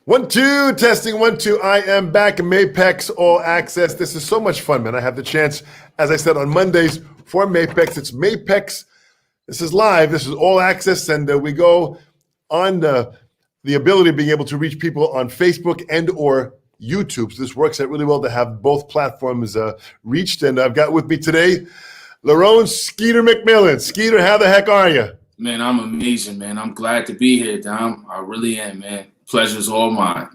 1, 2, testing 1, 2. I am back. Mapex All Access. This is so much fun, man. I have the chance, as I said, on Mondays for Mapex. It's Mapex. This is live. This is All Access, and we go on the ability of being able to reach people on Facebook and or YouTube. So this works out really well to have both platforms reached. And I've got with me today, Larone, Skeeter, McMillian. Skeeter, how the heck are you? Man, I'm amazing, man. I'm glad to be here, Dom. I really am, man. Pleasure's all mine.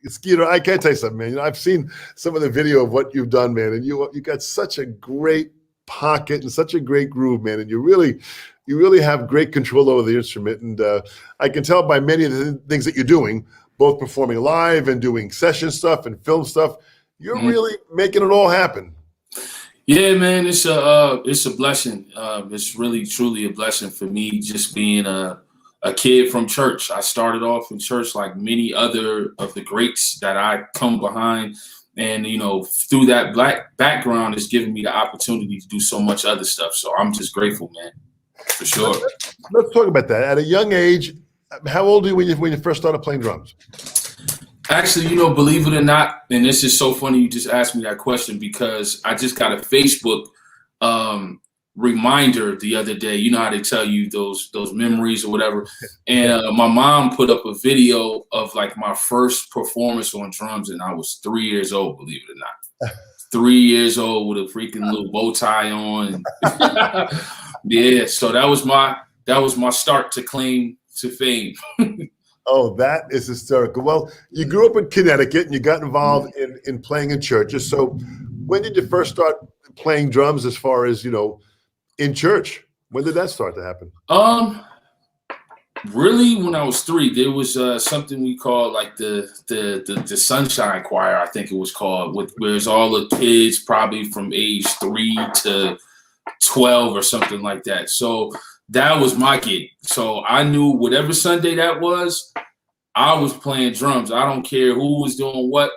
Skeeter, I can't tell you something, man. You know, I've seen some of the video of what you've done, man, and you got such a great pocket and such a great groove, man. And you really have great control over the instrument. And I can tell by many of the things that you're doing, both performing live and doing session stuff and film stuff, you're really making it all happen. Yeah, man, it's a blessing. It's really, truly a blessing for me just being a kid from church. I started off in church like many other of the greats that I come behind. And, you know, through that black background, it's given me the opportunity to do so much other stuff. So I'm just grateful, man, for sure. Let's talk about that. At a young age, how old were you when you first started playing drums? Actually, you know, believe it or not, and this is so funny you just asked me that question because I just got a Facebook reminder the other day. You know how they tell you those memories or whatever. And my mom put up a video of like my first performance on drums, and I was 3 years old, believe it or not. 3 years old with a freaking little bow tie on. Yeah, so that was my start to claim to fame. Oh, that is hysterical. Well, you grew up in Connecticut and you got involved in playing in churches. So when did you first start playing drums as far as, you know, in church? When did that start to happen? Really, when I was 3, there was something we called like the Sunshine Choir, I think it was called, where it's all the kids probably from age 3 to 12 or something like that. So that was my gig. So I knew whatever Sunday that was, I was playing drums. I don't care who was doing what.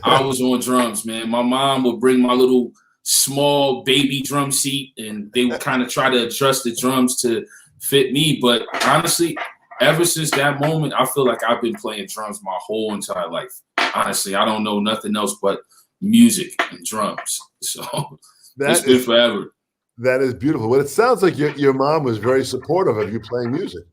I was on drums, man. My mom would bring my little small baby drum seat, and they would kind of try to adjust the drums to fit me. But honestly, ever since that moment, I feel like I've been playing drums my whole entire life. Honestly, I don't know nothing else but music and drums. So it's been forever. That is beautiful. Well, it sounds like your mom was very supportive of you playing music.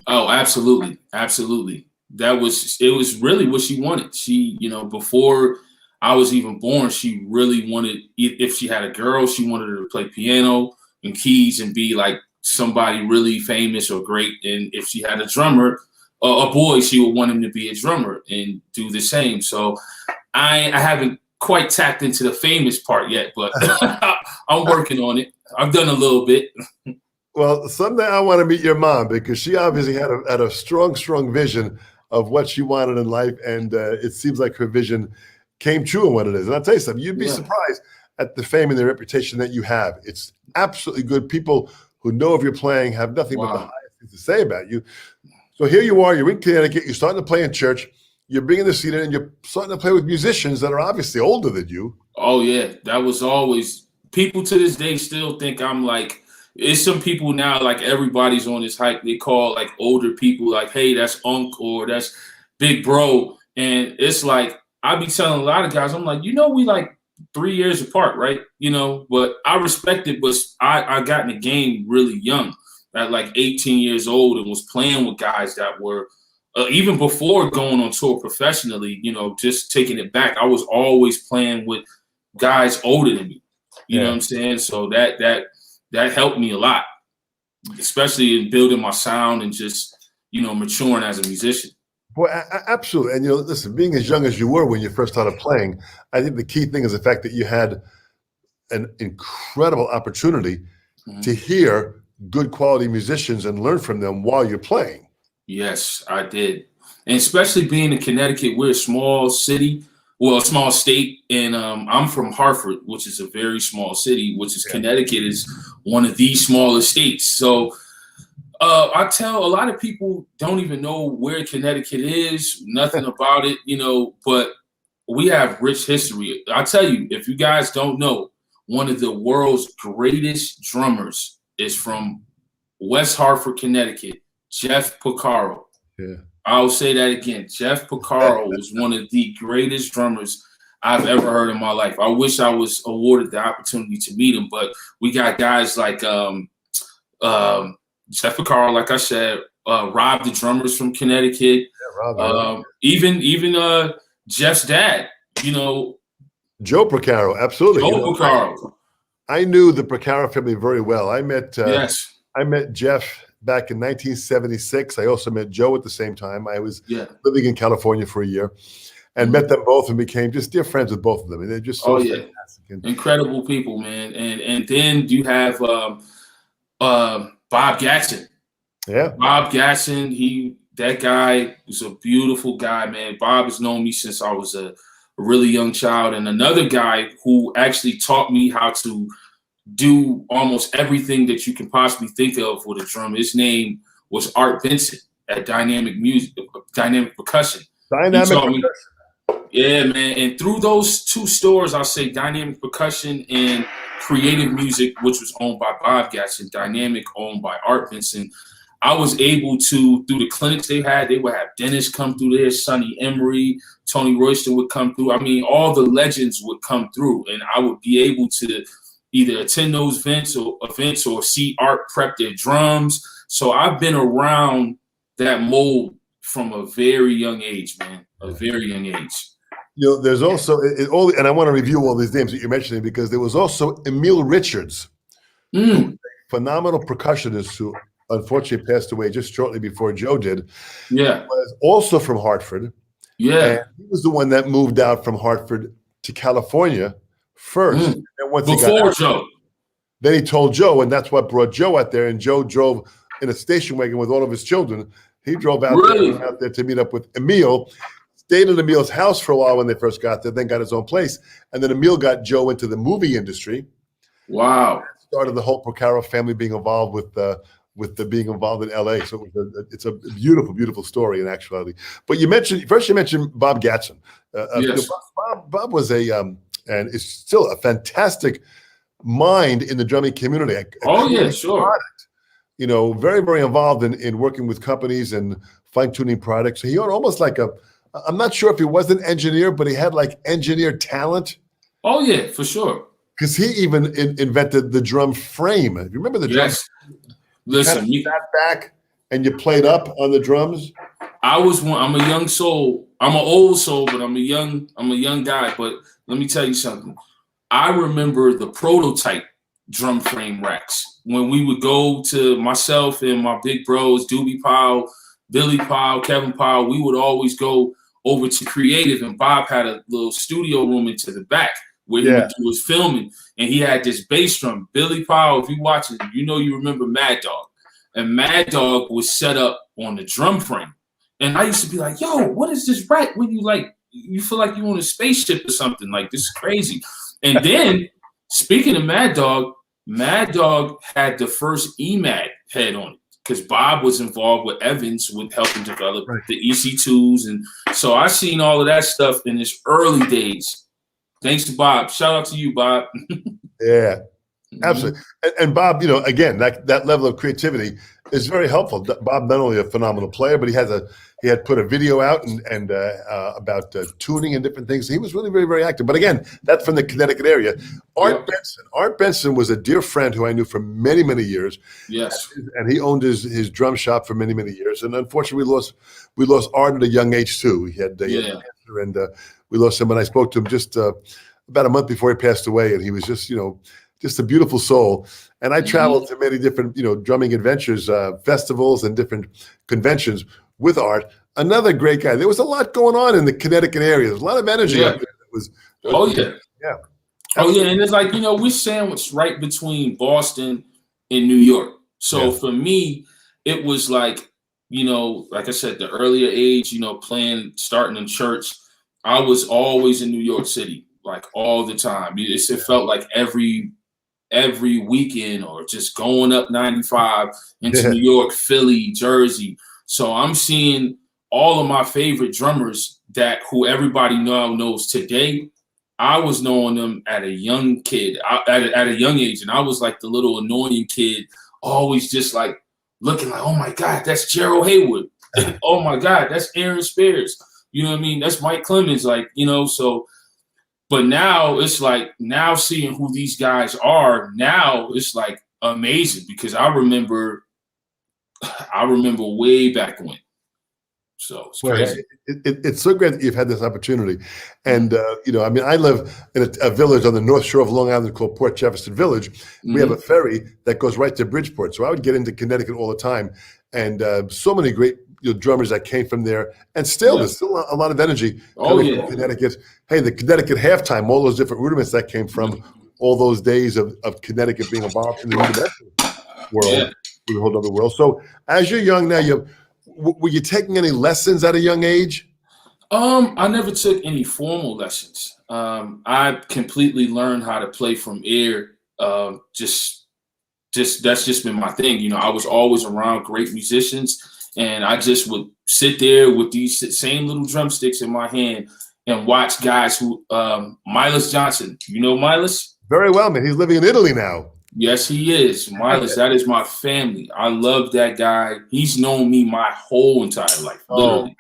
Oh, absolutely. Absolutely. It was really what she wanted. She, you know, before I was even born, she really wanted, if she had a girl, she wanted her to play piano and keys and be like somebody really famous or great. And if she had a drummer, a boy, she would want him to be a drummer and do the same. So I haven't quite tapped into the famous part yet, but I'm working on it. I've done a little bit. Well, someday I want to meet your mom because she obviously had a strong vision of what she wanted in life, and it seems like her vision came true in what it is. And I'll tell you something, you'd be surprised at the fame and the reputation that you have. It's absolutely good. People who know of your playing have nothing but the highest things to say about you. So here you are, you're in Connecticut, you're starting to play in church, you're bringing the seat in, and you're starting to play with musicians that are obviously older than you. Oh, yeah, that was always... People to this day still think I'm like, it's some people now, like everybody's on this hype. They call like older people like, hey, that's Unc or that's Big Bro. And it's like, I be telling a lot of guys, I'm like, you know, we like 3 years apart, right? You know, but I respect it. But I got in the game really young at like 18 years old and was playing with guys that were, even before going on tour professionally, you know, just taking it back. I was always playing with guys older than me. You know what I'm saying? So that helped me a lot, especially in building my sound and just, you know, maturing as a musician. Boy, absolutely. And, you know, listen, being as young as you were when you first started playing, I think the key thing is the fact that you had an incredible opportunity to hear good quality musicians and learn from them while you're playing. Yes, I did. And especially being in Connecticut, we're a small city. Well, a small state, and I'm from Hartford, which is a very small city, which is Connecticut is one of the smallest states. So I tell a lot of people don't even know where Connecticut is, nothing about it, you know, but we have rich history. I tell you, if you guys don't know, one of the world's greatest drummers is from West Hartford, Connecticut, Jeff Porcaro. Yeah. I'll say that again. Jeff Porcaro was one of the greatest drummers I've ever heard in my life. I wish I was awarded the opportunity to meet him, but we got guys like Jeff Porcaro, like I said, Rob the drummers from Connecticut, even Jeff's dad, Joe Porcaro, absolutely. Joe Porcaro. I knew the Porcaro family very well. I met Jeff back in 1976. I also met Joe at the same time. I was living in California for a year and met them both and became just dear friends with both of them. And they're just so fantastic. Incredible people, man. And then you have Bob Gatson. Yeah. Bob Gatson, that guy was a beautiful guy, man. Bob has known me since I was a really young child. And another guy who actually taught me how to do almost everything that you can possibly think of with a drum. His name was Art Vincent at Dynamic Percussion. Yeah, man. And through those two stores, I'll say Dynamic Percussion and Creative Music, which was owned by Bob Gatson, Dynamic owned by Art Vincent, I was able to, through the clinics they would have Dennis come through there, Sonny Emery, Tony Royster would come through. I mean, all the legends would come through, and I would be able to either attend those events or see Art prep their drums. So I've been around that mold from a very young age, man, a very young age. There's also and I want to review all these names that you're mentioning because there was also Emil Richards, a phenomenal percussionist who unfortunately passed away just shortly before Joe did. Yeah, was also from Hartford. Yeah, and he was the one that moved out from Hartford to California first. And once before Joe, then he told Joe, and that's what brought Joe out there. And Joe drove in a station wagon with all of his children. He drove out there to meet up with Emil. Stayed at Emil's house for a while when they first got there, then got his own place. And then Emil got Joe into the movie industry. Wow. Started the whole Porcaro family being involved with being involved in LA. So it's a beautiful, beautiful story in actuality. But you mentioned Bob Gatson. Yes. Bob was and is still a fantastic mind in the drumming community. Sure. Product. Very, very involved in working with companies and fine-tuning products. He had almost like I'm not sure if he was an engineer, but he had like engineer talent. Oh, yeah, for sure. Because he even invented the drum frame. You remember the drum? Listen, you sat back and you played up on the drums. I'm a young soul. I'm an old soul, but I'm a young guy. But let me tell you something. I remember the prototype drum frame racks when we would go to myself and my big bros, Doobie Powell, Billy Powell, Kevin Powell. We would always go over to Creative, and Bob had a little studio room into the back where he would do his filming, and he had this bass drum. Billy Powell, if you watch it, you remember Mad Dog, and Mad Dog was set up on the drum frame, and I used to be like, "Yo, what is this rack? When you feel like you're on a spaceship or something? Like this is crazy." And then, speaking of Mad Dog had the first EMAD head on it. Because Bob was involved with Evans with helping develop the EC2s. And so I seen all of that stuff in his early days. Thanks to Bob. Shout out to you, Bob. Yeah, absolutely. And Bob, again, that level of creativity is very helpful. Bob, not only a phenomenal player, but he had put a video out and about tuning and different things. He was really very, very active. But again, that's from the Connecticut area. Art Benson was a dear friend who I knew for many, many years. Yes. And he owned his drum shop for many, many years. And unfortunately, we lost Art at a young age too. He had cancer, and we lost him. And I spoke to him just about a month before he passed away, and he was just a beautiful soul. And I traveled to many different drumming adventures, festivals, and different conventions with Art. Another great guy. There was a lot going on in the Connecticut area. There was a lot of energy up there. Yeah. And it's like, we're sandwiched right between Boston and New York. So for me, it was like, like I said, the earlier age, starting in church, I was always in New York City, like all the time. It felt like every weekend or just going up 95 into New York, Philly, Jersey. So I'm seeing all of my favorite drummers who everybody now knows today. I was knowing them at a young kid, at a young age, and I was like the little annoying kid, always just like looking like, oh my God, that's Gerald Haywood. Oh my God, that's Aaron Spears. You know what I mean? That's Mike Clemens. Like, you know, so, but now it's like, now seeing who these guys are, now it's like amazing because I remember way back when. So it's Well, crazy. it's so great that you've had this opportunity. And, you know, I mean, I live in a village on the North Shore of Long Island called Port Jefferson Village. We have a ferry that goes right to Bridgeport. So I would get into Connecticut all the time. And so many great drummers that came from there. And still, there's still a lot of energy coming from Connecticut. Hey, the Connecticut halftime, all those different rudiments that came from all those days of Connecticut being involved in the rudimentary world, with a whole other world. So as you're young now, were you taking any lessons at a young age? I never took any formal lessons. I completely learned how to play from ear. Just that's just been my thing. You know, I was always around great musicians, and I just would sit there with these same little drumsticks in my hand and watch guys who, Miles Johnson. You know Miles? Very well, man. He's living in Italy now. Yes, he is. Miles, that is my family. I love that guy. He's known me my whole entire life, literally.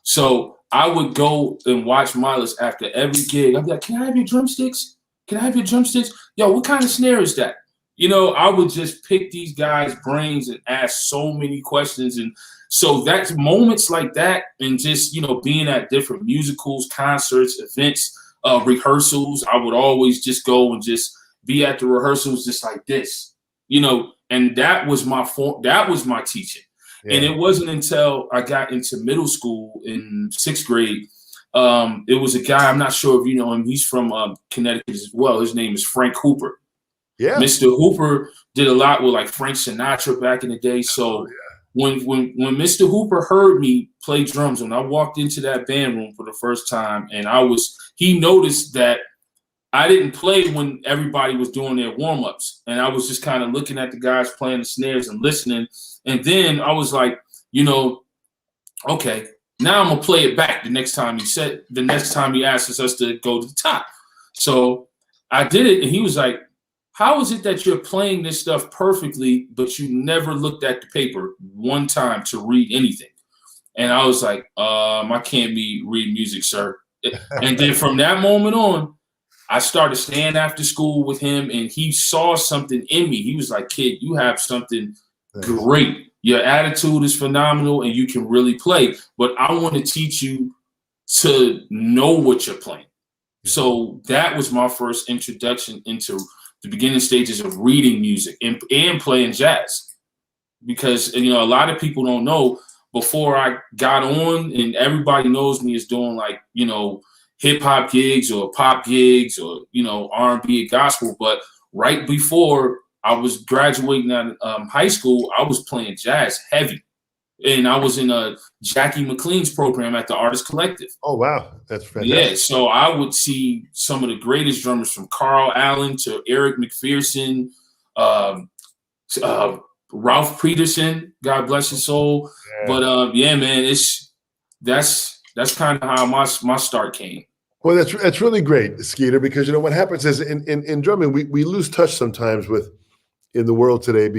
So I would go and watch Miles after every gig. I'd be like, can I have your drumsticks? Can I have your drumsticks? Yo, what kind of snare is that? You know, I would just pick these guys' brains and ask so many questions. And so that's moments like that, and just, you know, being at different musicals, concerts, events, rehearsals, I would always just go and just be at the rehearsals just like this, you know, and that was my that was my teaching. Yeah. And it wasn't until I got into middle school in 6th grade. It was a guy, I'm not sure if you know him. He's from Connecticut as well. His name is Frank Hooper. Yeah. Mr. Hooper did a lot with like Frank Sinatra back in the day. So when Mr. Hooper heard me play drums, when I walked into that band room for the first time, and he noticed that I didn't play when everybody was doing their warm-ups, and I was just kind of looking at the guys playing the snares and listening. And then I was like, you know, okay, now I'm gonna play it back the next time he asks us to go to the top. So I did it, and he was like, how is it that you're playing this stuff perfectly, but you never looked at the paper one time to read anything? And I was like, I can't read music, sir. And then from that moment on, I started staying after school with him, and he saw something in me. He was like, kid, you have something great. Your attitude is phenomenal, and you can really play. But I want to teach you to know what you're playing. So that was my first introduction into the beginning stages of reading music and playing jazz. Because, you know, a lot of people don't know, before I got on, and everybody knows me as doing, like, you know, hip hop gigs or pop gigs or, you know, R&B and gospel. But right before I was graduating out of high school, I was playing jazz heavy. And I was in a Jackie McLean's program at the Artist Collective. Oh, wow. That's fantastic. Yeah, so I would see some of the greatest drummers, from Carl Allen to Eric McPherson, Ralph Peterson, God bless his soul. Yeah. But yeah, man, that's kind of how my start came. Well, that's really great, Skeeter, because, you know, what happens is in drumming, we lose touch sometimes in the world today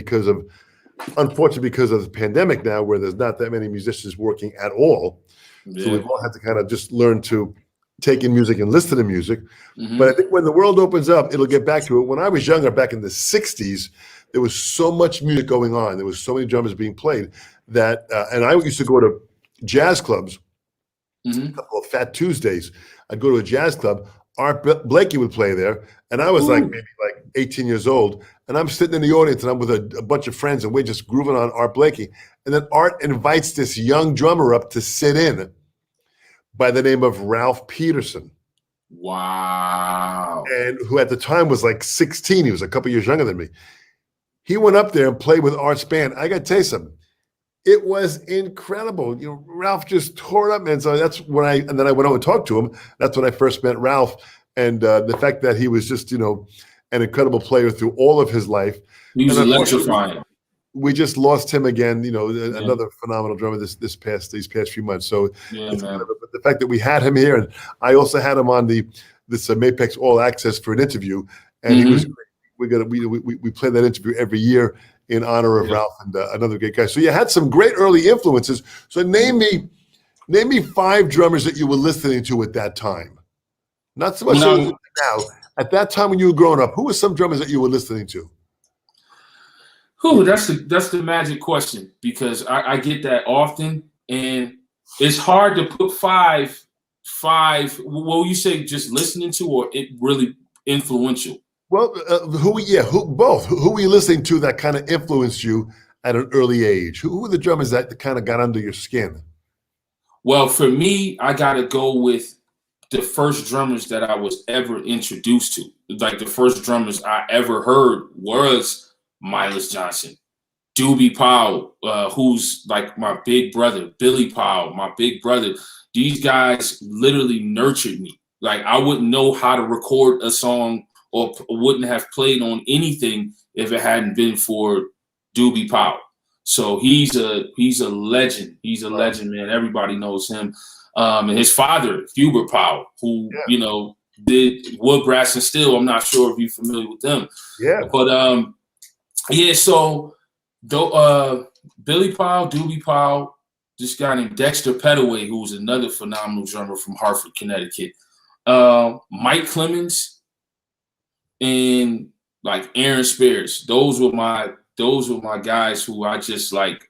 unfortunately, because of the pandemic now, where there's not that many musicians working at all. Yeah. So we've all had to kind of just learn to take in music and listen to music. Mm-hmm. But I think when the world opens up, it'll get back to it. When I was younger, back in the 60s, there was so much music going on. There was so many drummers being played that, and I used to go to jazz clubs, a couple of Fat Tuesdays. I'd go to a jazz club. Art Blakey would play there, and I was maybe 18 years old, and I'm sitting in the audience, and I'm with a bunch of friends, and we're just grooving on Art Blakey. And then Art invites this young drummer up to sit in by the name of Ralph Peterson. Wow. And who at the time was like 16. He was a couple years younger than me. He went up there and played with Art's band. I got to tell you something. It was incredible. You know, Ralph just tore it up, man. So that's when and then I went over and talked to him. That's when I first met Ralph. And the fact that he was just, you know, an incredible player through all of his life. He was electrifying. We just lost him again, you know, another phenomenal drummer these past few months. So the fact that we had him here, and I also had him on this Mapex All Access for an interview, and he was great. We play that interview every year in honor of Ralph and another great guy. So you had some great early influences. So name me 5 drummers that you were listening to at that time. Not so much now. At that time when you were growing up, who were some drummers that you were listening to? That's the magic question, because I get that often, and it's hard to put five. What will you say? Just listening to, or it really influential? Well, both. Who were you listening to that kind of influenced you at an early age? Who were the drummers that kind of got under your skin? Well, for me, I got to go with the first drummers that I was ever introduced to. Like the first drummers I ever heard was Miles Johnson, Doobie Powell, who's like my big brother, Billy Powell, my big brother. These guys literally nurtured me. Like I wouldn't know how to record a song or wouldn't have played on anything if it hadn't been for Doobie Powell. So he's a legend. He's a legend, man. Everybody knows him. And his father, Hubert Powell, who did wood, brass, and steel. I'm not sure if you're familiar with them. Yeah. But so Billy Powell, Doobie Powell, this guy named Dexter Pettaway, who was another phenomenal drummer from Hartford, Connecticut. Mike Clemens and like Aaron Spears. Those were my guys who I just like.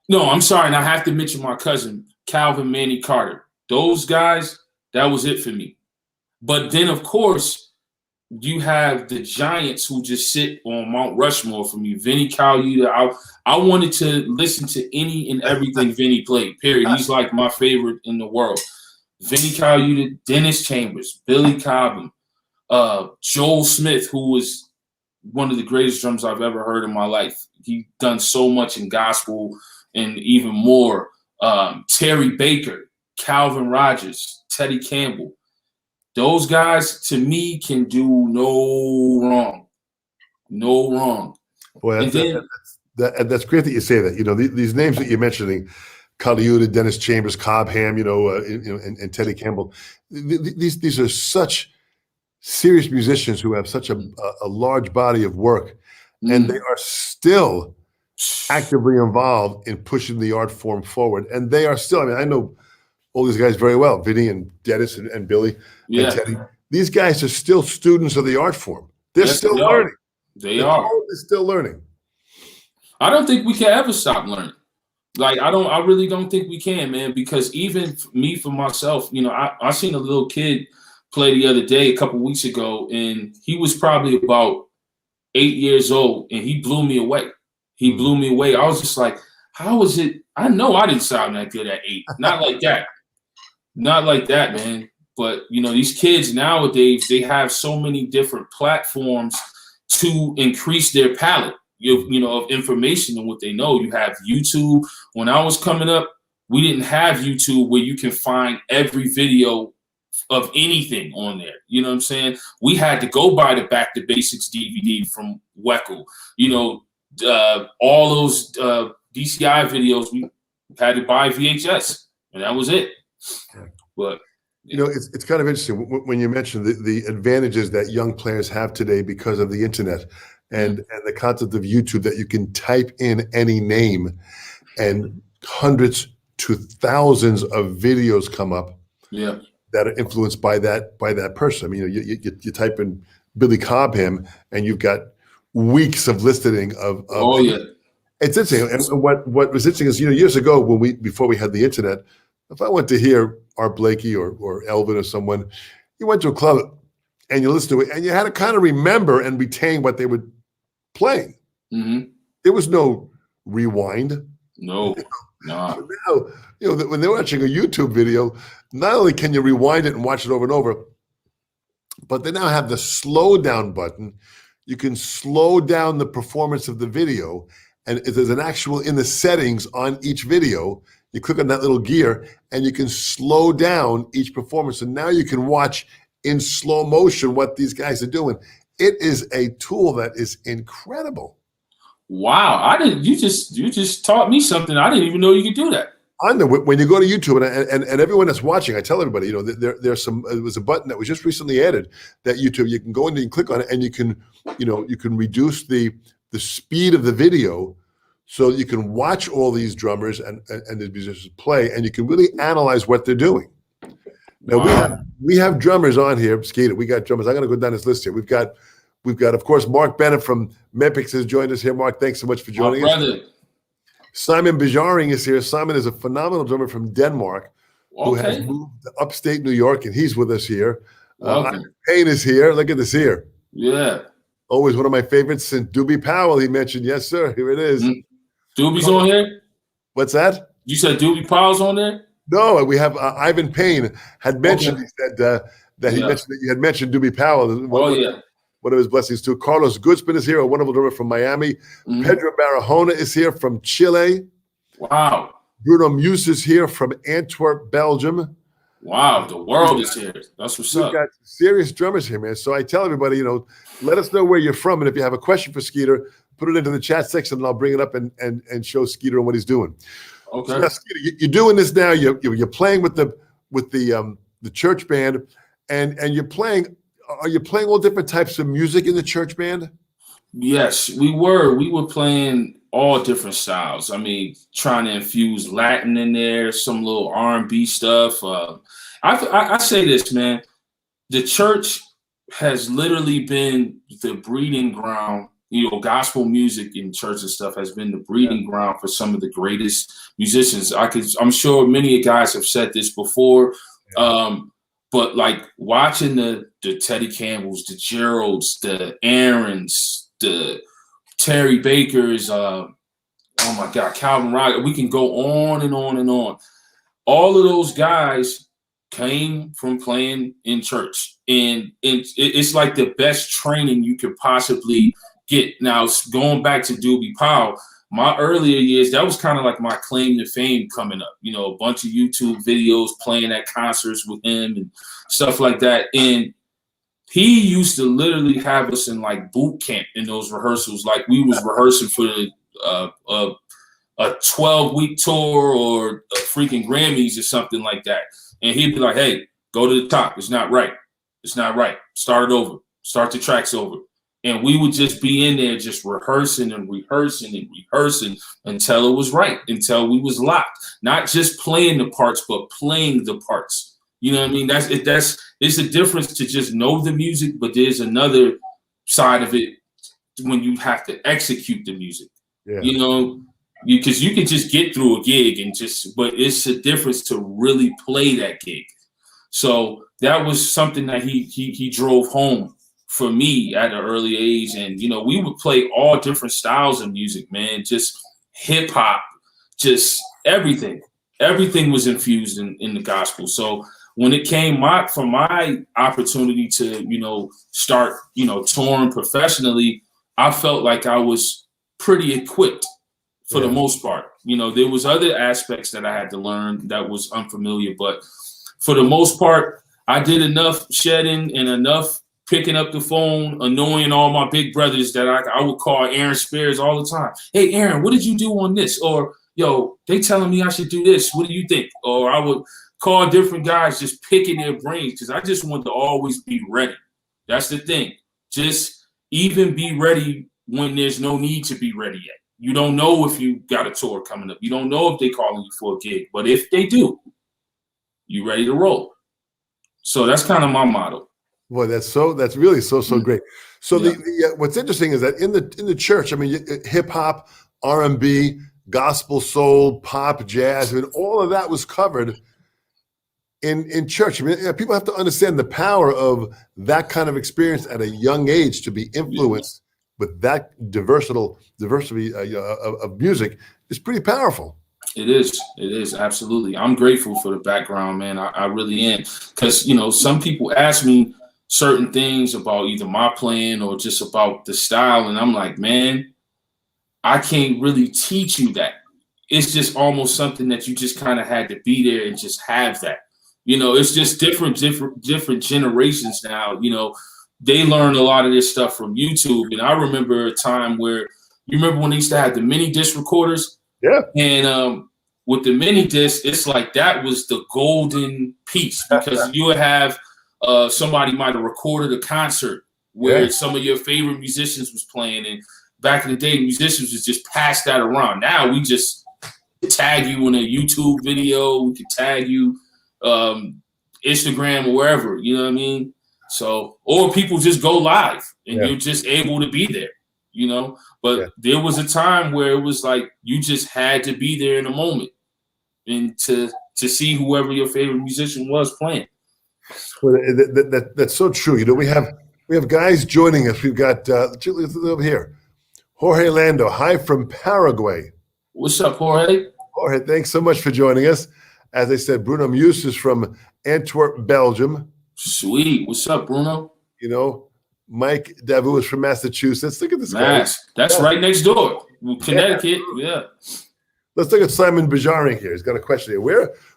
No, I'm sorry, and I have to mention my cousin, Calvin Manny Carter. Those guys, that was it for me. But then, of course, you have the giants who just sit on Mount Rushmore for me. Vinnie Colaiuta. I wanted to listen to any and everything Vinnie played, period. He's like my favorite in the world. Vinnie Colaiuta, Dennis Chambers, Billy Cobham, Joel Smith, who was one of the greatest drums I've ever heard in my life. He done so much in gospel and even more. Terry Baker, Calvin Rogers, Teddy Campbell. Those guys, to me, can do no wrong. No wrong. Boy, that's great that you say that. You know, these names that you're mentioning, Colaiuta, Dennis Chambers, Cobham, and Teddy Campbell. These are such serious musicians who have such a large body of work, and they are still actively involved in pushing the art form forward. And they are still, I mean, I know all these guys very well, Vinny and Dennis and Billy and Teddy. These guys are still students of the art form. They're still learning. They are. They're still learning. I don't think we can ever stop learning. Like, I really don't think we can, man, because even me, for myself, I seen a little kid play the other day, a couple weeks ago, and he was probably about 8 years old, and he blew me away. He blew me away. I was just like, how is it? I know I didn't sound that good at 8. Not like that. Not like that, man. But, these kids nowadays, they have so many different platforms to increase their palette, of information and what they know. You have YouTube. When I was coming up, we didn't have YouTube where you can find every video of anything on there. You know what I'm saying? We had to go buy the Back to Basics DVD from Weckl. All those DCI videos, we had to buy VHS, and that was it. But it's kind of interesting when you mention the advantages that young players have today because of the internet and the concept of YouTube, that you can type in any name and hundreds to thousands of videos come up that are influenced by that person. I mean, you type in Billy Cobham and you've got weeks of listening of It's interesting. And what was interesting is, years ago before we had the internet, if I went to hear Art Blakey or Elvin or someone, you went to a club and you listened to it and you had to kind of remember and retain what they were playing. Mm-hmm. There was no rewind. No. Now, when they're watching a YouTube video, not only can you rewind it and watch it over and over, but they now have the slow down button. You can slow down the performance of the video. And there's an actual, in the settings on each video, you click on that little gear and you can slow down each performance. And now you can watch in slow motion what these guys are doing. It is a tool that is incredible. Wow. You just taught me something. I didn't even know you could do that. I know when you go to YouTube and everyone that's watching, I tell everybody, there was a button that was just recently added that YouTube, you can go in and click on it and you can reduce the the speed of the video so that you can watch all these drummers and the musicians play, and you can really analyze what they're doing. Now we have drummers on here, Skeeter. We got drummers. I'm going to go down this list here. We've got, of course, Mark Bennett from Mapex has joined us here. Mark, thanks so much for joining us. Simon Bajaring is here. Simon is a phenomenal drummer from Denmark who has moved to upstate New York, and he's with us here. Ivan Payne is here. Look at this here. Yeah. Always one of my favorites since Doobie Powell, he mentioned. Yes, sir. Here it is. Doobie's on here? What's that? You said Doobie Powell's on there? No, we have Ivan Payne had mentioned, he said that he mentioned that you had mentioned Doobie Powell. One of his blessings too. Carlos Goodsman is here, a wonderful drummer from Miami. Pedro Barahona is here from Chile. Wow. Bruno Muse is here from Antwerp, Belgium. Wow, the world is here. That's what's up. We've got serious drummers here, man. So I tell everybody, let us know where you're from. And if you have a question for Skeeter, put it into the chat section and I'll bring it up and show Skeeter what he's doing. Okay. So now, Skeeter, you're doing this now. You're playing with the church band, and you're playing. Are you playing all different types of music in the church band? Yes, we were. We were playing all different styles. I mean, trying to infuse Latin in there, some little R&B stuff. I say this, man. The church has literally been the breeding ground. Gospel music in church and stuff has been the breeding ground for some of the greatest musicians. I'm sure many guys have said this before, but like watching the Teddy Campbells, the Geralds, the Aarons, the Terry Bakers, oh my God, Calvin Rogers, we can go on and on and on. All of those guys came from playing in church, and it's like the best training you could possibly get. Now, going back to Doobie Powell, my earlier years, that was kind of like my claim to fame coming up. A bunch of YouTube videos playing at concerts with him and stuff like that. And he used to literally have us in like boot camp in those rehearsals. Like we was rehearsing for a 12-week tour or a freaking Grammys or something like that. And he'd be like, hey, go to the top. It's not right. It's not right. Start it over. Start the tracks over. And we would just be in there just rehearsing and rehearsing and rehearsing until it was right, until we was locked. Not just playing the parts, but playing the parts. You know what I mean? It's a difference to just know the music, but there's another side of it when you have to execute the music. Yeah. Because you can just get through a gig but it's a difference to really play that gig. So that was something that he drove home for me at an early age. And, we would play all different styles of music, man, just hip hop, just everything. Everything was infused in the gospel. So when it came for my opportunity to, start, touring professionally, I felt like I was pretty equipped for the most part. There was other aspects that I had to learn that was unfamiliar, but for the most part, I did enough shedding and enough picking up the phone, annoying all my big brothers that I would call Aaron Spears all the time. Hey, Aaron, what did you do on this? Or, yo, they telling me I should do this. What do you think? Or I would call different guys just picking their brains because I just wanted to always be ready. That's the thing. Just even be ready when there's no need to be ready yet. You don't know if you got a tour coming up. You don't know if they're calling you for a gig. But if they do, you ready to roll. So that's kind of my motto. Boy, that's really so great. So the what's interesting is that in the church, I mean, hip hop, R&B, gospel, soul, pop, jazz, I mean, all of that was covered in church. I mean, people have to understand the power of that kind of experience at a young age to be influenced with that diversity of music is pretty powerful. It is absolutely. I'm grateful for the background, man. I really am, because some people ask me certain things about either my playing or just about the style. And I'm like, man, I can't really teach you that. It's just almost something that you just kind of had to be there and just have that. It's just different generations now. They learn a lot of this stuff from YouTube. And I remember a time where, you remember when they used to have the mini disc recorders? Yeah. And with the mini disc, it's like that was the golden piece, because you would have somebody might have recorded a concert where some of your favorite musicians was playing. And back in the day, musicians would just pass that around. Now we just tag you in a YouTube video. We can tag you Instagram or wherever. You know what I mean? So, or people just go live and you're just able to be there. You know, but there was a time where it was like you just had to be there in the moment and to see whoever your favorite musician was playing. Well, that's so true. You know, we have guys joining us. We've got over here, Jorge Lando, hi from Paraguay. What's up, Jorge? Jorge, thanks so much for joining us. As I said, Bruno Muse is from Antwerp, Belgium. Sweet. What's up, Bruno? You know, Mike Davu is from Massachusetts. Look at this guy. That's right next door. Connecticut. Yeah. Let's look at Simon Bajarian here. He's got a question here.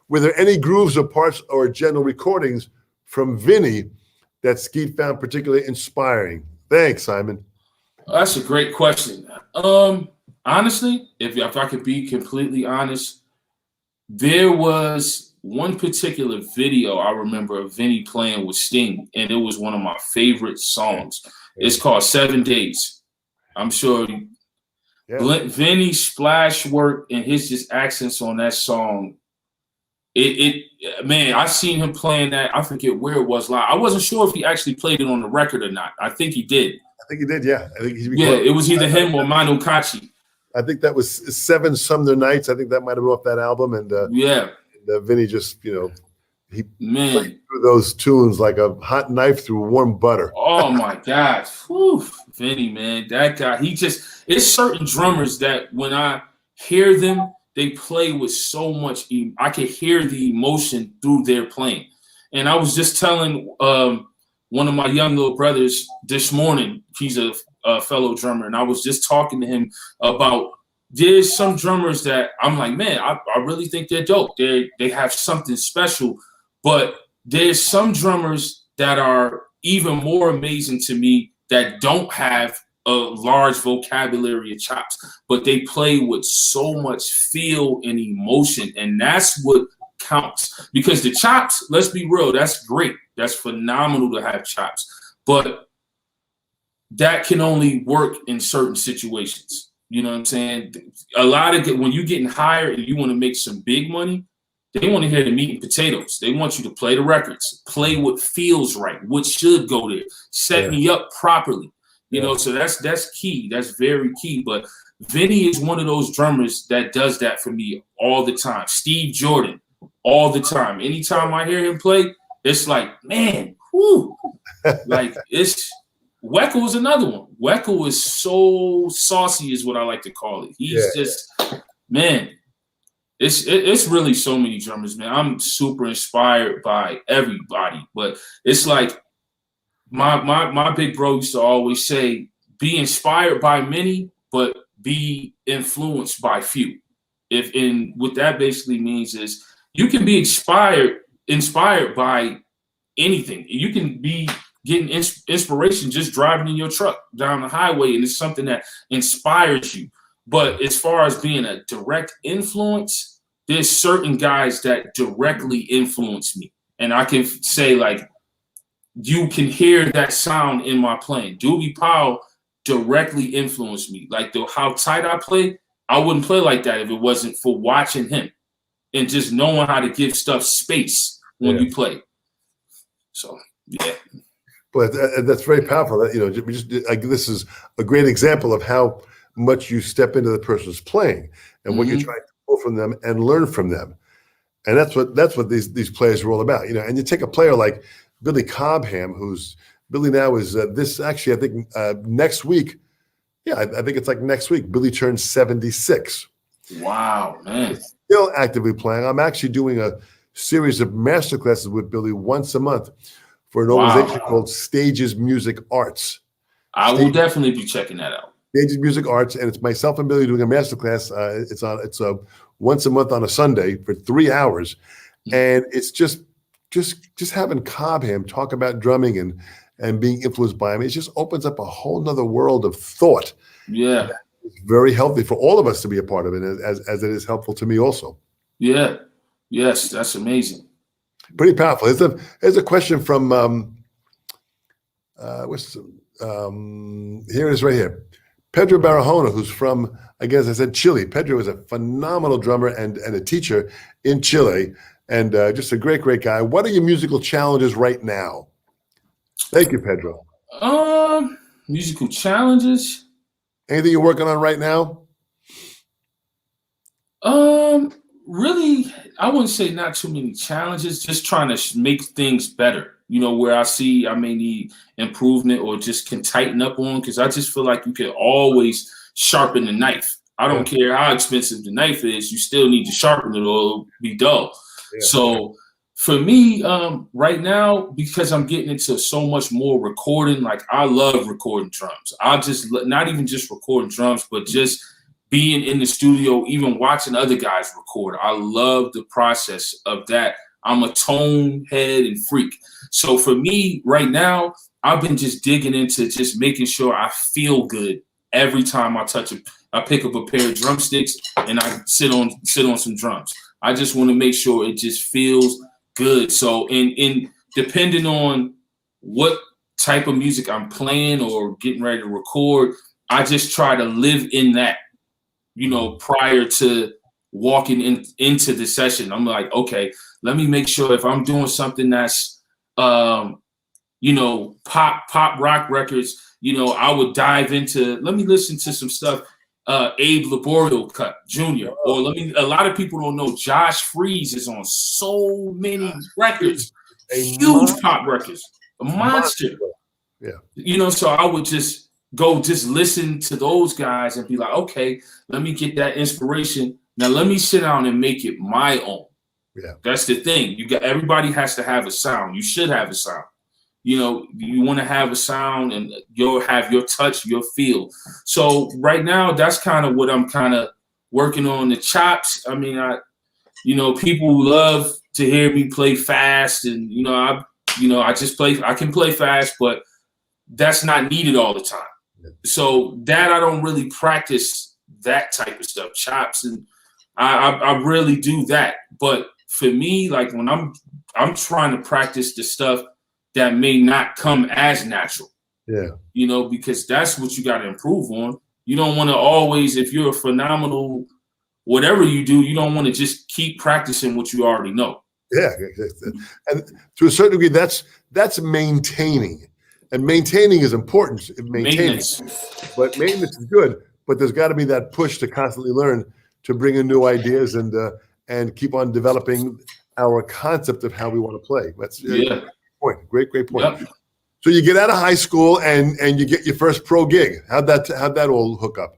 Were there any grooves or parts or general recordings from Vinny that Skeet found particularly inspiring? Thanks, Simon. That's a great question. Honestly, if I could be completely honest, there was one particular video I remember of Vinny playing with Sting, and it was one of my favorite songs. It's called 7 Days. I'm sure Vinny's splash work and his just accents on that song. Man, I seen him playing that. I forget where it was live. I wasn't sure if he actually played it on the record or not. I think he did. I think he did. Yeah, I think it was either him or Manu Katché. I think that was 7 Sumner Nights. I think that might have been off that album. And Vinny just, you know, he played through those tunes like a hot knife through warm butter. Oh my God. Whew. Vinny, man, that guy, it's certain drummers that when I hear them, they play with so much, I could hear the emotion through their playing. And I was just telling one of my young little brothers this morning, he's a fellow drummer, and I was just talking to him about there's some drummers that I'm like, man, I really think they're dope. They have something special, but there's some drummers that are even more amazing to me that don't have a large vocabulary of chops, but they play with so much feel and emotion, and that's what counts. Because the chops, let's be real, that's great. That's phenomenal to have chops, but that can only work in certain situations. You know what I'm saying? A lot of when you're getting hired and you want to make some big money, they want to hear the meat and potatoes. They want you to play the records, play what feels right, what should go there, set me up properly. You know, so that's key. That's very key. But Vinny is one of those drummers that does that for me all the time. Steve Jordan, all the time. Anytime I hear him play, it's like, man, whoo. Like Weckel is another one. Weckel is so saucy, is what I like to call it. He's just, man, it's really so many drummers, man. I'm super inspired by everybody, but it's like my big bro used to always say, be inspired by many, but be influenced by few. What that basically means is you can be inspired by anything. You can be getting inspiration just driving in your truck down the highway, and it's something that inspires you. But as far as being a direct influence, there's certain guys that directly influence me. And I can say, like, you can hear that sound in my playing. Doobie Powell directly influenced me. Like, how tight I play, I wouldn't play like that if it wasn't for watching him and just knowing how to give stuff space when you play. So, yeah. But that's very powerful. That, you know, this is a great example of how much you step into the person's playing and what you're trying to pull from them and learn from them. And that's what these players are all about. You know, and you take a player like Billy Cobham, Billy now is this actually, I think next week. Yeah, I think it's like next week. Billy turns 76. Wow, man. He's still actively playing. I'm actually doing a series of masterclasses with Billy once a month for an organization called Stages Music Arts. I will definitely be checking that out. Stages Music Arts, and it's myself and Billy doing a masterclass. It's once a month on a Sunday for 3 hours, and it's just having Cobham talk about drumming and being influenced by him. It just opens up a whole nother world of thought. Yeah, it's very healthy for all of us to be a part of it, as it is helpful to me also. Yeah, yes, that's amazing. Pretty powerful. Here's a question from here it is right here. Pedro Barahona, who's from, I guess I said Chile. Pedro is a phenomenal drummer and a teacher in Chile, and just a great, great guy. What are your musical challenges right now? Thank you, Pedro. Musical challenges. Anything you're working on right now? Really, I wouldn't say not too many challenges, just trying to make things better. You know, where I see I may need improvement or just can tighten up on, because I just feel like you can always sharpen the knife. I don't care how expensive the knife is, you still need to sharpen it or it'll be dull. Yeah. So for me, right now, because I'm getting into so much more recording, like I love recording drums. I just, not even just recording drums, but just being in the studio, even watching other guys record. I love the process of that. I'm a tone head and freak. So for me right now, I've been just digging into just making sure I feel good every time I touch it. I pick up a pair of drumsticks and I sit on some drums. I just want to make sure it just feels good. So in depending on what type of music I'm playing or getting ready to record, I just try to live in that, you know, prior to walking into the session. I'm like, okay, let me make sure if I'm doing something that's, you know, pop rock records, you know, I would dive into, let me listen to some stuff, Abe Laboriel cut Jr. Or a lot of people don't know Josh Freese is on so many records, huge pop records, a monster. Yeah. You know, so I would just listen to those guys and be like, okay, let me get that inspiration. Now let me sit down and make it my own. Yeah. That's the thing. Everybody has to have a sound. You should have a sound. You know, you want to have a sound and you'll have your touch, your feel. So right now, that's kind of what I'm kind of working on. The chops. I mean, you know, people love to hear me play fast, and I can play fast, but that's not needed all the time. Yeah. So that I don't really practice that type of stuff, chops, and I really do that. But for me, like when I'm trying to practice the stuff that may not come as natural. Yeah. You know, because that's what you got to improve on. You don't want to always, if you're a phenomenal, whatever you do, you don't want to just keep practicing what you already know. Yeah. And to a certain degree, that's maintaining. And maintaining is important. Maintenance. But maintenance is good. But there's got to be that push to constantly learn, to bring in new ideas and keep on developing our concept of how we want to play. That's point. Great point. Yep. So you get out of high school and you get your first pro gig. How'd that all hook up?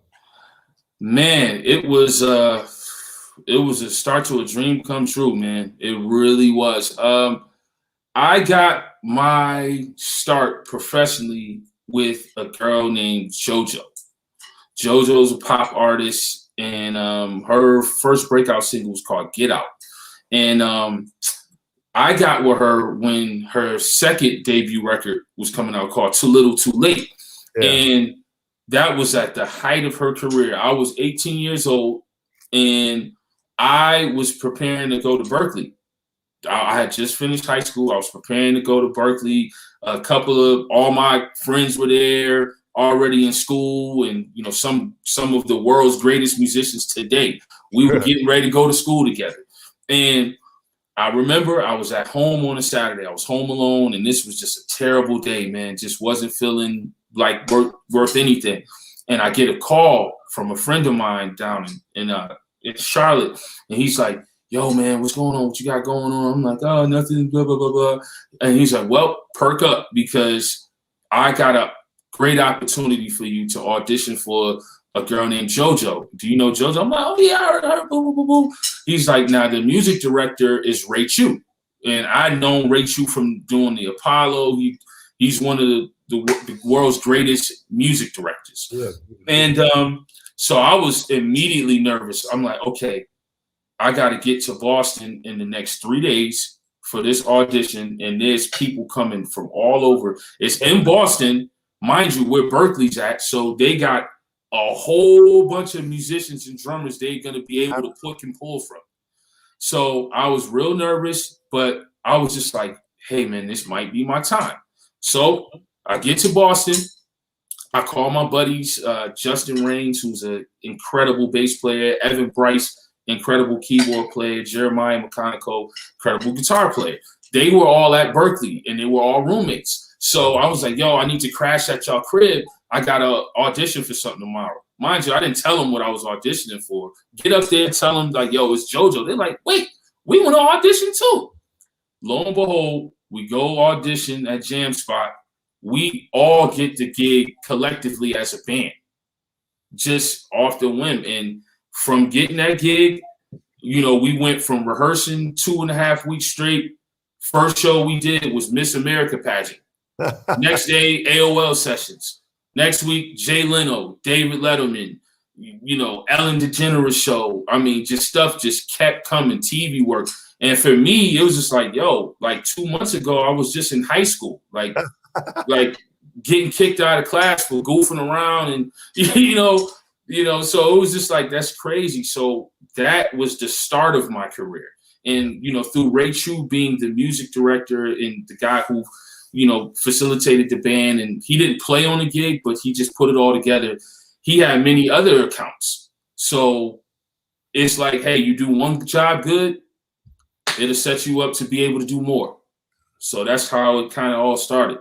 Man, it was a start to a dream come true, man. It really was. I got my start professionally with a girl named JoJo. JoJo's a pop artist, and her first breakout single was called Get Out. And I got with her when her second debut record was coming out called Too Little Too Late. Yeah. And that was at the height of her career. I was 18 years old and I was preparing to go to Berkeley. I had just finished high school. I was preparing to go to Berkeley. All my friends were there already in school, and you know, some of the world's greatest musicians today. We were getting ready to go to school together. And I remember I was at home on a Saturday. I was home alone, and this was just a terrible day, man. Just wasn't feeling like worth anything. And I get a call from a friend of mine down in Charlotte, and he's like, "Yo, man, what's going on? What you got going on?" I'm like, "Oh, nothing, blah, blah, blah, blah." And he's like, "Well, perk up, because I got a great opportunity for you to audition for a girl named JoJo. Do you know JoJo?" I'm like, "Oh, yeah, I heard her, boo, boo, boo, boo." He's like, "Now, the music director is Ray Chu." And I'd known Ray Chu from doing the Apollo. He's one of the world's greatest music directors. Yeah. And so I was immediately nervous. I'm like, okay, I got to get to Boston in the next 3 days for this audition. And there's people coming from all over. It's in Boston, mind you, where Berkeley's at. So they got a whole bunch of musicians and drummers they're going to be able to pick and pull from. So I was real nervous, but I was just like, hey, man, this might be my time. So I get to Boston. I called my buddies, Justin Raines, who's an incredible bass player, Evan Bryce, incredible keyboard player, Jeremiah Mechanico, incredible guitar player. They were all at Berkeley, and they were all roommates. So I was like, yo, I need to crash at y'all crib. I got to audition for something tomorrow. Mind you, I didn't tell them what I was auditioning for. Get up there and tell them, like, yo, it's JoJo. They're like, wait, we want to audition too. Lo and behold, we go audition at Jam Spot. We all get the gig collectively as a band, just off the whim. And from getting that gig, you know, we went from rehearsing 2.5 weeks straight. First show we did was Miss America pageant. Next day, AOL sessions. Next week, Jay Leno, David Letterman, you know, Ellen DeGeneres show. I mean, just stuff just kept coming, TV work. And for me, it was just like, yo, like 2 months ago, I was just in high school, like getting kicked out of class for goofing around, and you know, so it was just like, that's crazy. So that was the start of my career. And, you know, through Ray Chu being the music director and the guy who, you know, facilitated the band, and he didn't play on the gig, but he just put it all together. He had many other accounts. So it's like, hey, you do one job good, it'll set you up to be able to do more. So that's how it kind of all started.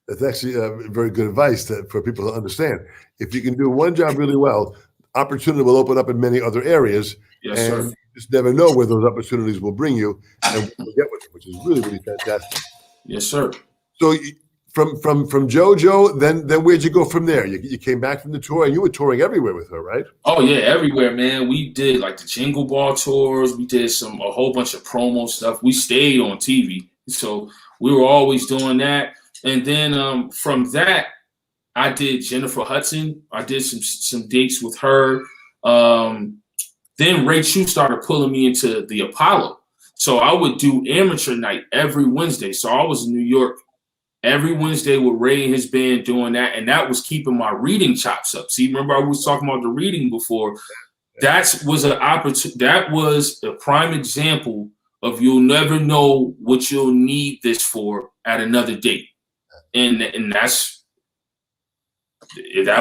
That's actually very good advice for people to understand. If you can do one job really well, opportunity will open up in many other areas. Yes, and sir. you just never know where those opportunities will bring you and what you'll get with it, which is really, really fantastic. Yes, sir. So from JoJo, then where'd you go from there? You came back from the tour, and you were touring everywhere with her, right? Oh yeah, everywhere, man. We did like the Jingle Ball tours. We did a whole bunch of promo stuff. We stayed on TV, so we were always doing that. And then from that, I did Jennifer Hudson. I did some dates with her. Then Ray Chu started pulling me into the Apollo. So I would do amateur night every Wednesday. So I was in New York every Wednesday with Ray and his band doing that. And that was keeping my reading chops up. See, remember I was talking about the reading before. That was an opportunity. That was a prime example of you'll never know what you'll need this for at another date. And that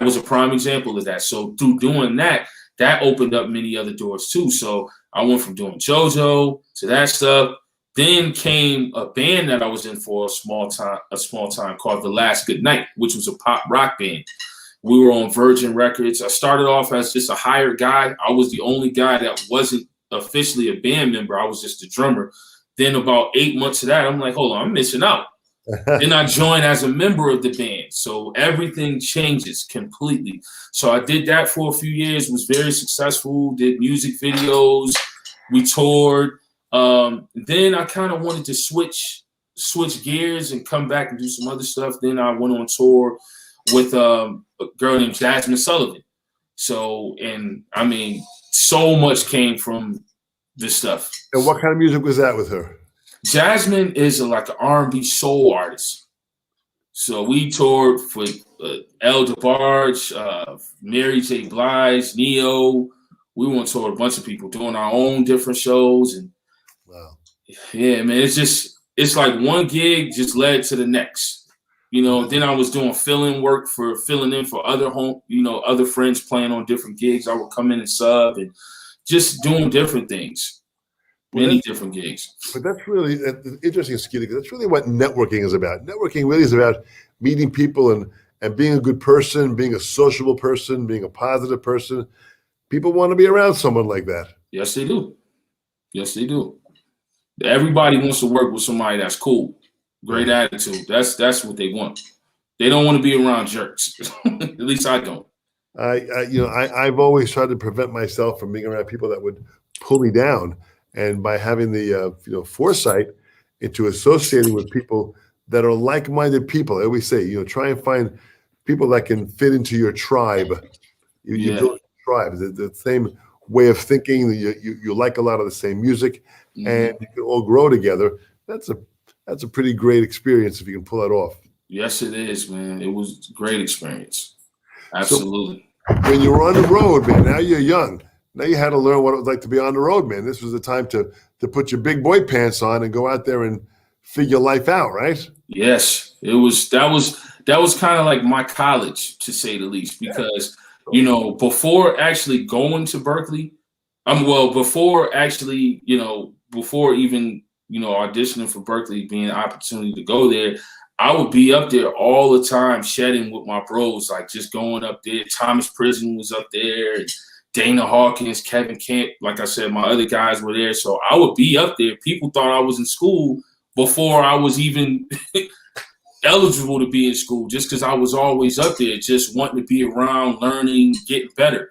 was a prime example of that. So through doing that, that opened up many other doors too. So I went from doing JoJo to that stuff. Then came a band that I was in for a small time called The Last Good Night, which was a pop rock band. We were on Virgin Records. I started off as just a hired guy. I was the only guy that wasn't officially a band member. I was just a drummer. Then about 8 months of that, I'm like, hold on, I'm missing out. Then I joined as a member of the band. So everything changes completely. So I did that for a few years, was very successful, did music videos, we toured. Then I kind of wanted to switch gears and come back and do some other stuff. Then I went on tour with a girl named Jasmine Sullivan. So, and I mean, so much came from this stuff. And what kind of music was that with her? Jasmine is like an R&B soul artist. So we toured for El DeBarge, Mary J. Blige, Neo. We went on tour with a bunch of people doing our own different shows. And wow. Yeah, man, it's like one gig just led to the next. You know, then I was doing filling in for other friends playing on different gigs. I would come in and sub and just doing different things. Many different gigs. But that's really interesting, Skeeter, because that's really what networking is about. Networking really is about meeting people and being a good person, being a sociable person, being a positive person. People want to be around someone like that. Yes, they do. Yes, they do. Everybody wants to work with somebody that's cool, great attitude. That's what they want. They don't want to be around jerks. At least I don't. I've always tried to prevent myself from being around people that would pull me down. And by having the foresight into associating with people that are like-minded people, I always say, try and find people that can fit into your tribe. You build a tribe, the same way of thinking. You like a lot of the same music, and you can all grow together. That's a pretty great experience if you can pull that off. Yes, it is, man. It was a great experience. Absolutely. So when you were on the road, man, now you're young. Now you had to learn what it was like to be on the road, man. This was the time to put your big boy pants on and go out there and figure life out, right? Yes, that was that was kind of like my college, to say the least, because you know, before actually going to Berkeley, before actually, you know, before even, you know, auditioning for Berkeley, being an opportunity to go there, I would be up there all the time, shedding with my bros, like just going up there. Thomas Prison was up there, and Dana Hawkins, Kevin Kemp, like I said, my other guys were there. So I would be up there. People thought I was in school before I was even eligible to be in school, just because I was always up there, just wanting to be around, learning, getting better.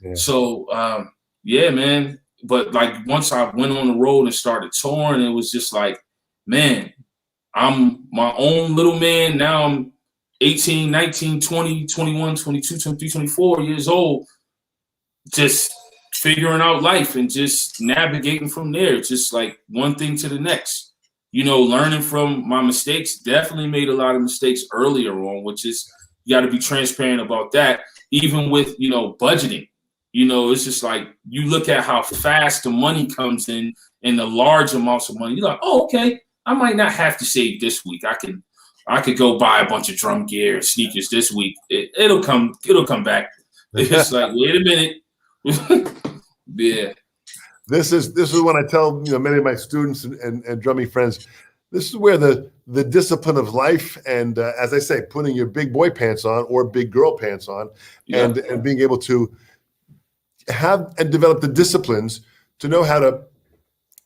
Yeah. So, yeah, man. But like once I went on the road and started touring, it was just like, man, I'm my own little man. Now I'm 18, 19, 20, 21, 22, 23, 24 years old, just figuring out life and just navigating from there, just like one thing to the next. You know, learning from my mistakes. Definitely made a lot of mistakes earlier on, which is, you got to be transparent about that. Even with, you know, budgeting, you know, it's just like you look at how fast the money comes in and the large amounts of money. You're like, oh, okay, I might not have to save this week. I could go buy a bunch of drum gear and sneakers this week. It'll come back. It's like, wait a minute. Yeah. This is what I tell, you know, many of my students and drumming friends. This is where the discipline of life and, as I say, putting your big boy pants on or big girl pants on, and being able to have and develop the disciplines to know how to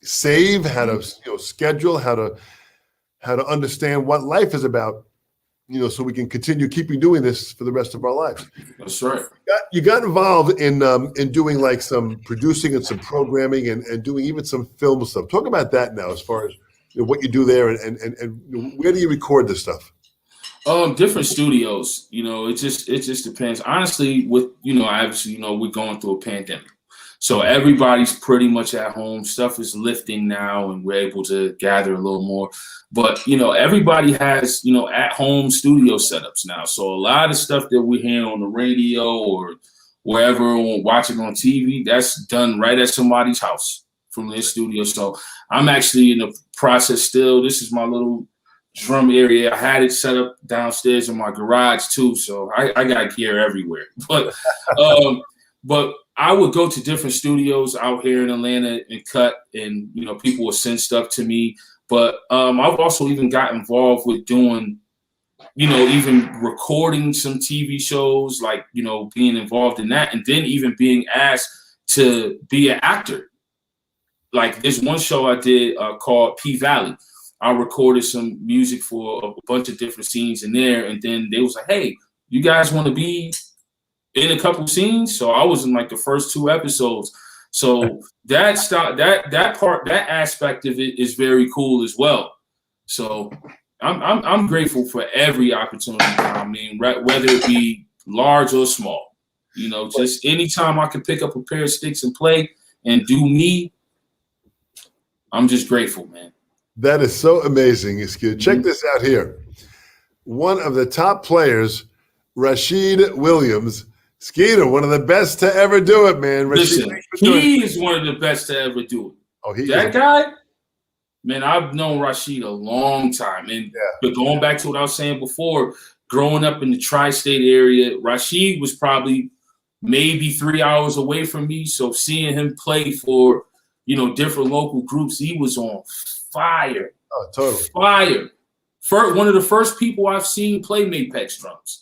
save, how to, you know, schedule, how to understand what life is about, you know, so we can continue keeping doing this for the rest of our lives. That's right. You got involved in doing like some producing and some programming and doing even some film stuff. Talk about that now, as far as, you know, what you do there and where do you record this stuff? Different studios. You know, it just depends. Honestly, with, you know, obviously, you know, we're going through a pandemic, so everybody's pretty much at home. Stuff is lifting now, and we're able to gather a little more. But, you know, everybody has, you know, at-home studio setups now. So a lot of stuff that we're hearing on the radio or wherever, or watching on TV, that's done right at somebody's house from their studio. So I'm actually in the process still. This is my little drum area. I had it set up downstairs in my garage too. So I got gear everywhere. But I would go to different studios out here in Atlanta and cut, and, you know, people will send stuff to me. But I've also even got involved with doing, you know, even recording some TV shows, like, you know, being involved in that, and then even being asked to be an actor. Like this one show I did called P Valley. I recorded some music for a bunch of different scenes in there, and then they was like, hey, you guys want to be in a couple scenes? So I was in like the first 2 episodes. So that aspect of it is very cool as well. So I'm grateful for every opportunity. I mean, whether it be large or small, you know, just anytime I can pick up a pair of sticks and play and do me, I'm just grateful, man. That is so amazing, Skeeter. Check this out here. One of the top players, Rashid Williams. Skeeter, one of the best to ever do it, man. Listen, he is one of the best to ever do it. Oh, that guy, man, I've known Rashid a long time. And but going back to what I was saying before, growing up in the tri-state area, Rashid was probably maybe 3 hours away from me. So seeing him play for, you know, different local groups, he was on fire. Oh, totally. Fire. One of the first people I've seen play Mapex drums.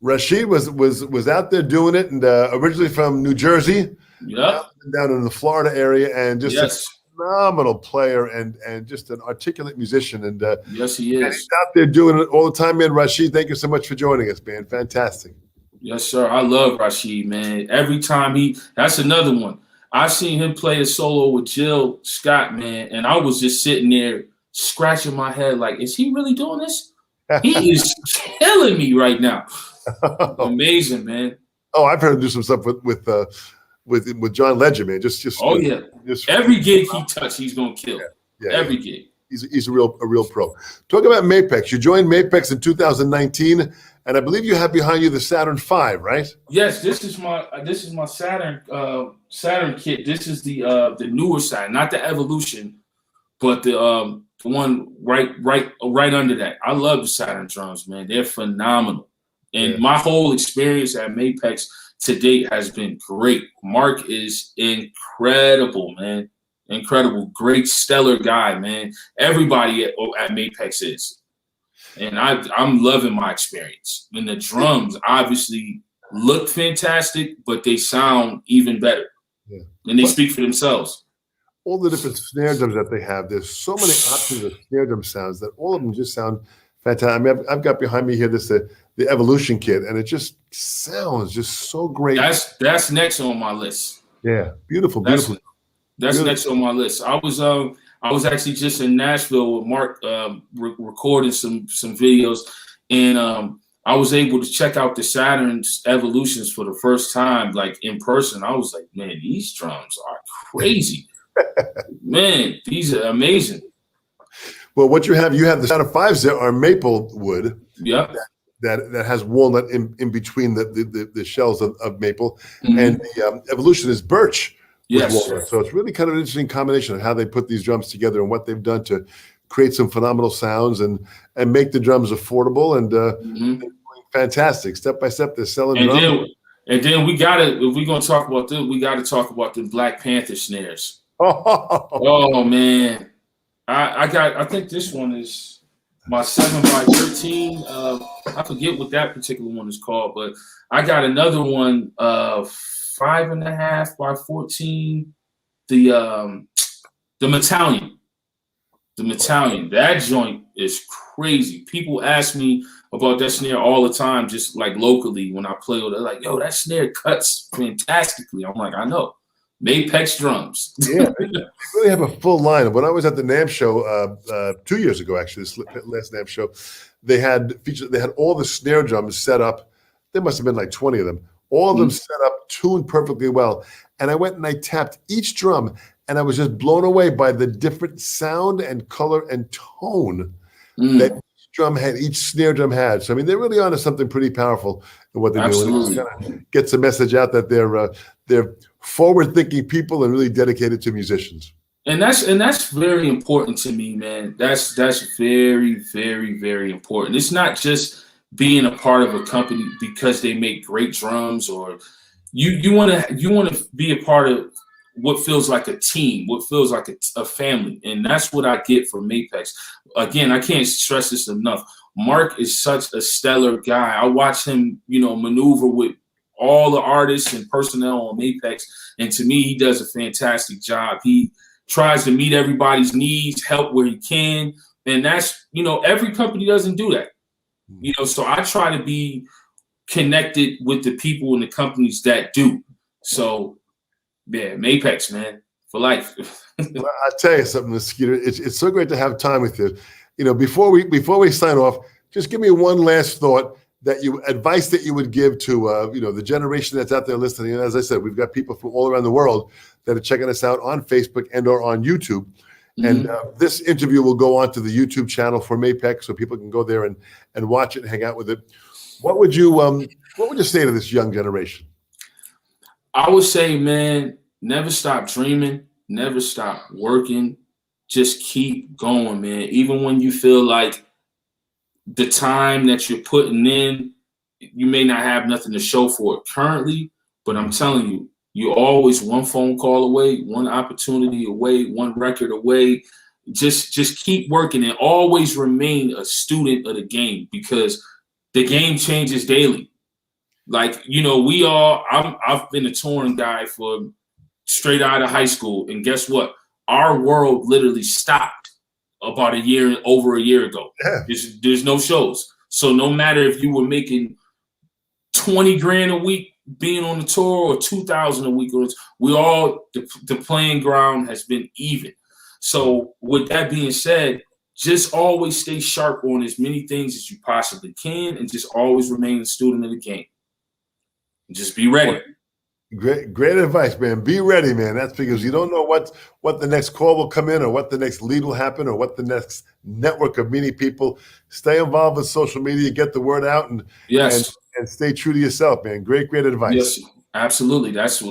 Rashid was out there doing it, and originally from New Jersey, down in the Florida area, and just a phenomenal player and just an articulate musician. And yes, he is. And he's out there doing it all the time, man. Rashid, thank you so much for joining us, man. Fantastic. Yes, sir. I love Rashid, man. Every time that's another one. I seen him play a solo with Jill Scott, man, and I was just sitting there scratching my head like, is he really doing this? He is killing me right now. Amazing, man. Oh, I've heard him do some stuff with John Legend, man. Just every gig he touched, he's gonna kill. Yeah, every gig. He's a real pro. Talk about Mapex. You joined Mapex in 2019, and I believe you have behind you the Saturn V, right? Yes, this is my Saturn kit. This is the newer Saturn, not the Evolution, but the The one right under that. I love the Saturn drums, man. They're phenomenal. And my whole experience at Mapex to date has been great. Mark is incredible, man. Incredible. Great, stellar guy, man. Everybody at Mapex is. And I'm loving my experience. And the drums obviously look fantastic, but they sound even better. Yeah. And they speak for themselves. All the different snare drums that they have, there's so many options of snare drum sounds that all of them just sound fantastic. I mean, I've got behind me here the Evolution kit, and it just sounds just so great. That's next on my list. Yeah, beautiful. That's next on my list. I was actually just in Nashville with Mark recording some videos, and I was able to check out the Saturn's Evolutions for the first time, like in person. I was like, man, these drums are crazy. Man, these are amazing. Well, what you have the Saturn 5s that are maple wood. Yeah. That has walnut in between the shells of maple, and the Evolution is birch. Yes. Walnut. So it's really kind of an interesting combination of how they put these drums together and what they've done to create some phenomenal sounds and make the drums affordable and fantastic. Step by step, they're selling drums. And then we gotta, if we're gonna talk about them, we gotta talk about the Black Panther snares. Oh man. I think this one is my 7x13. I forget what that particular one is called, but I got another one 5.5 by 14. The Metallion. The Metallion. That joint is crazy. People ask me about that snare all the time, just like locally when I play with it. They're like, yo, that snare cuts fantastically. I'm like, I know. Mapex drums. Yeah, they really have a full line. When I was at the NAMM show 2 years ago, actually, this last NAMM show, they had all the snare drums set up. There must have been like 20 of them. All of them set up, tuned perfectly well. And I went and I tapped each drum, and I was just blown away by the different sound and color and tone that each snare drum had. So I mean, they're really onto something pretty powerful in what they're doing. It kind of gets the message out that they're forward-thinking people and really dedicated to musicians. And that's very important to me, man. That's very, very, very important. It's not just being a part of a company because they make great drums, or you want to be a part of what feels like a team, what feels like a family. And that's what I get from Mapex. Again, I can't stress this enough. Mark is such a stellar guy. I watch him, maneuver with all the artists and personnel on Mapex. And to me, he does a fantastic job. He tries to meet everybody's needs, help where he can. And that's, every company doesn't do that. So I try to be connected with the people and the companies that do. So yeah, Mapex, man, for life. Well, I'll tell you something, Skeeter. It's so great to have time with you. Before we sign off, just give me one last thought advice that you would give to the generation that's out there listening. And as I said, we've got people from all around the world that are checking us out on Facebook and or on YouTube. And this interview will go on to the YouTube channel for Mapex, so people can go there and watch it and hang out with it. What would you say to this young generation? I would say, man, never stop dreaming, never stop working. Just keep going, man. Even when you feel like the time that you're putting in, you may not have nothing to show for it currently, but I'm telling you, you're always one phone call away, one opportunity away, one record away. Just keep working and always remain a student of the game, because the game changes daily. Like, I've been a touring guy for straight out of high school. And guess what? Our world literally stopped about over a year ago. Yeah. There's no shows. So no matter if you were making 20 grand a week being on the tour or 2,000 a week, the playing ground has been even. So with that being said, just always stay sharp on as many things as you possibly can, and just always remain a student of the game. Just be ready. Great advice, man. Be ready, man. That's because you don't know what the next call will come in, or what the next lead will happen, or what the next network of meeting people. Stay involved with social media, get the word out, and stay true to yourself, man. Great advice. Yes, Absolutely. That's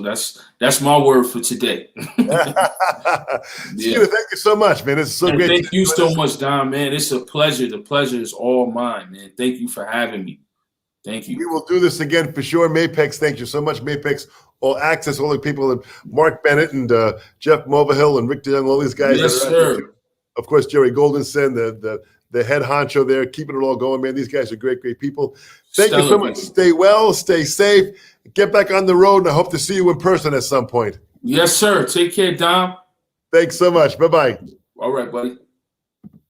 my word for today. Skeeter, thank you so much, man. It's so And great. thank you so much, Don, man. It's a pleasure. The pleasure is all mine, man. Thank you for having me. Thank you. We will do this again for sure. Mapex, thank you so much. Mapex, all access, all the people, and Mark Bennett and Jeff Mulvihill and Rick DeYoung, all these guys. Yes, that are sir. Of course, Jerry Goldenson, the head honcho there, keeping it all going, man. These guys are great, great people. Thank you so much. Stay well, stay safe, get back on the road, and I hope to see you in person at some point. Yes, sir. Take care, Dom. Thanks so much. Bye-bye. All right, buddy.